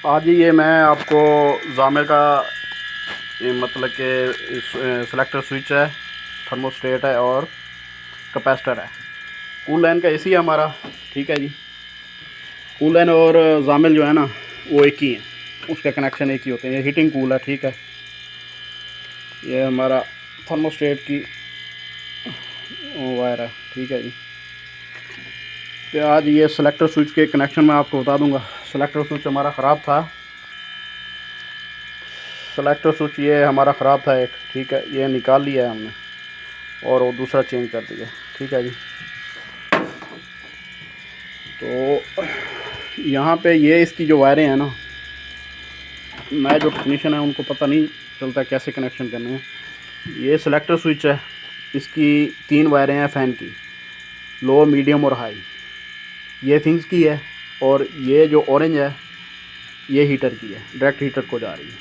आज ये मैं आपको जामेल का मतलब कि सेलेक्टर स्विच है, थर्मोस्टेट है और कैपेसिटर है। कूल लाइन का एसी है हमारा, ठीक है जी। कूल लाइन और जामेल जो है ना वो एक ही है, उसके कनेक्शन एक ही होते हैं। ये हीटिंग कूल है, ठीक है। ये हमारा थर्मोस्टेट की वायर है, ठीक है जी। तो आज ये सेलेक्टर स्विच के कनेक्शन मैं आपको बता दूंगा। सेलेक्टर स्विच हमारा ख़राब था, सेलेक्टर स्विच ये हमारा ख़राब था एक, ठीक है। ये निकाल लिया है हमने और वो दूसरा चेंज कर दिया, ठीक है जी। तो यहाँ पे ये इसकी जो वायरें हैं ना, नए जो टेक्नीशियन है उनको पता नहीं चलता कैसे कनेक्शन करने हैं। ये सेलेक्टर स्विच है, इसकी 3 वायरें हैं फ़ैन की, लो मीडियम और हाई। ये थिंग्स की है और ये जो ऑरेंज है ये हीटर की है, डायरेक्ट हीटर को जा रही है।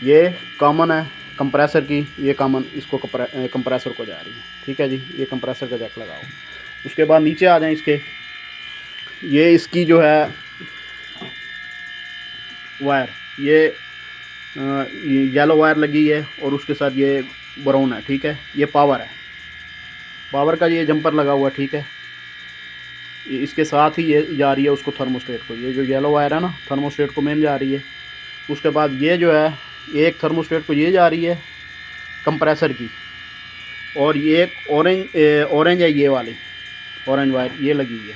ये कॉमन है कंप्रेसर की, ये कॉमन इसको कंप्रेसर को जा रही है, ठीक है जी। ये कंप्रेसर का जैक लगाओ। उसके बाद नीचे आ जाएं इसके, ये इसकी जो है वायर, ये येलो वायर लगी है और उसके साथ ये ब्राउन है, ठीक है। ये पावर है, पावर का ये जंपर लगा हुआ, ठीक है। इसके साथ ही ये जा रही है उसको थर्मोस्टेट को। ये जो येलो वायर है ना थर्मोस्टेट को मेन जा रही है। उसके बाद ये जो है एक थर्मोस्टेट को ये जा रही है कंप्रेसर की, और ये एक ऑरेंज है, ये वाली ऑरेंज वायर ये लगी है,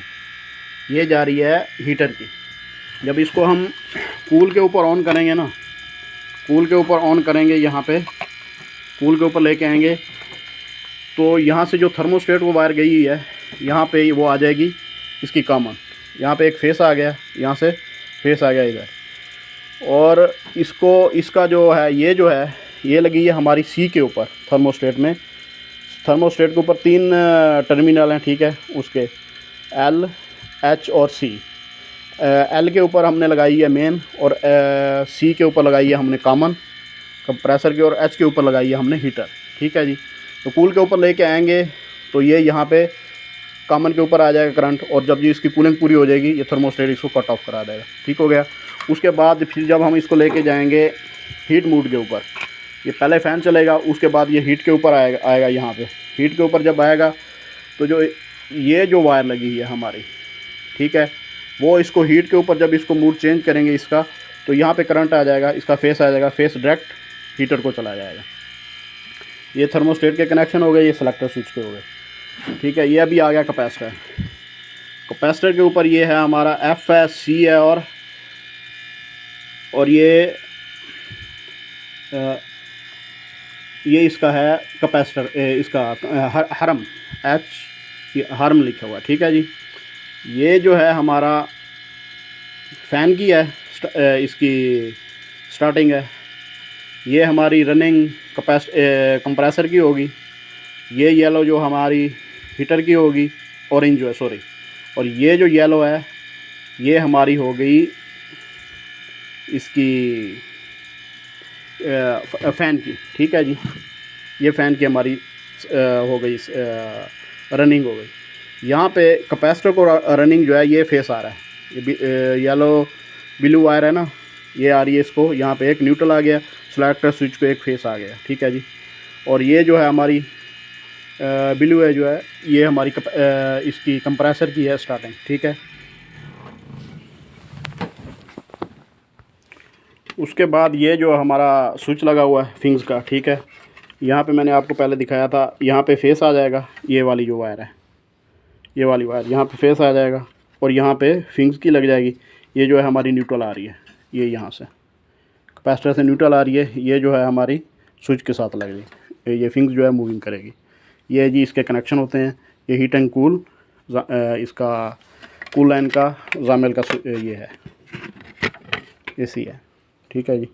ये जा रही है हीटर की। जब इसको हम कूल के ऊपर ऑन करेंगे ना, कूल के ऊपर ऑन करेंगे, यहाँ पे कूल के ऊपर लेके आएंगे तो यहाँ से जो थर्मोस्टेट को वायर गई है यहाँ पे वो आ जाएगी इसकी कॉमन। यहाँ पे एक फेस आ गया, यहाँ से फेस आ गया इधर, और इसको इसका जो है ये जो है ये लगी है हमारी सी के ऊपर थर्मोस्टेट में। थर्मोस्टेट के ऊपर 3 टर्मिनल हैं, ठीक है। उसके एल, एच और सी। एल के ऊपर हमने लगाई है मेन, और सी के ऊपर लगाई है हमने कॉमन कंप्रेसर की, और एच के ऊपर लगाई है हमने हीटर, ठीक है जी। तो कूल के ऊपर लेके आएंगे तो ये यहाँ पे कॉमन के ऊपर आ जाएगा करंट, और जब ये इसकी कूलिंग पूरी हो जाएगी ये थर्मोस्टेट इसको कट ऑफ करा देगा, ठीक हो गया। उसके बाद फिर जब हम इसको लेके जाएंगे हीट मोड के ऊपर, ये पहले फ़ैन चलेगा, उसके बाद ये हीट के ऊपर आएगा यहाँ पे। हीट के ऊपर जब आएगा तो जो ये जो वायर लगी है हमारी, ठीक है, वो इसको हीट के ऊपर जब इसको मूड चेंज करेंगे इसका, तो यहाँ पे करंट आ जाएगा, इसका फेस आ जाएगा, फेस डायरेक्ट हीटर को चला जाएगा। ये थर्मोस्टेट के कनेक्शन हो गए, ये सेलेक्टर स्विच के हो गए, ठीक है। ये अभी आ गया कैपेसिटर। कैपेसिटर के ऊपर ये है हमारा एफ है, सी है, और ये इसका है कैपेसिटर, इसका हरम, एच हरम लिखा हुआ, ठीक है जी। ये जो है हमारा फ़ैन की है, इसकी स्टार्टिंग है। ये हमारी रनिंग कंप्रेसर की होगी। ये येलो जो हमारी हीटर की होगी, ऑरेंज जो है सॉरी, और ये जो येलो है ये हमारी हो गई इसकी फ़ैन की, ठीक है जी। ये फ़ैन की हमारी हो गई रनिंग हो गई। यहाँ पे कैपेसिटर को रनिंग जो है ये फेस आ रहा है, ये येलो ब्लू वायर है ना, ये आ रही है इसको। यहाँ पे एक न्यूट्रल आ गया, सेलेक्टर स्विच को एक फेस आ गया, ठीक है जी। और ये जो है हमारी ब्लू है जो है ये हमारी इसकी कंप्रेसर की है स्टार्टिंग, ठीक है। उसके बाद ये जो हमारा स्विच लगा हुआ है फिंग्स का, ठीक है। यहाँ पे मैंने आपको पहले दिखाया था, यहाँ पे फेस आ जाएगा, ये वाली जो वायर है, ये वाली वायर यहाँ पे फेस आ जाएगा, और यहाँ पे फिंग्स की लग जाएगी। ये जो है हमारी न्यूट्रल आ रही है, ये यहाँ से कैपेसिटर से न्यूट्रल आ रही है, ये जो है हमारी स्विच के साथ लग रही, ये फिंग्स जो है मूविंग करेगी। ये जी इसके कनेक्शन होते हैं। ये हीट एंड कूल इसका कूल लाइन का जामेल का ये है, एसी है, ठीक है जी।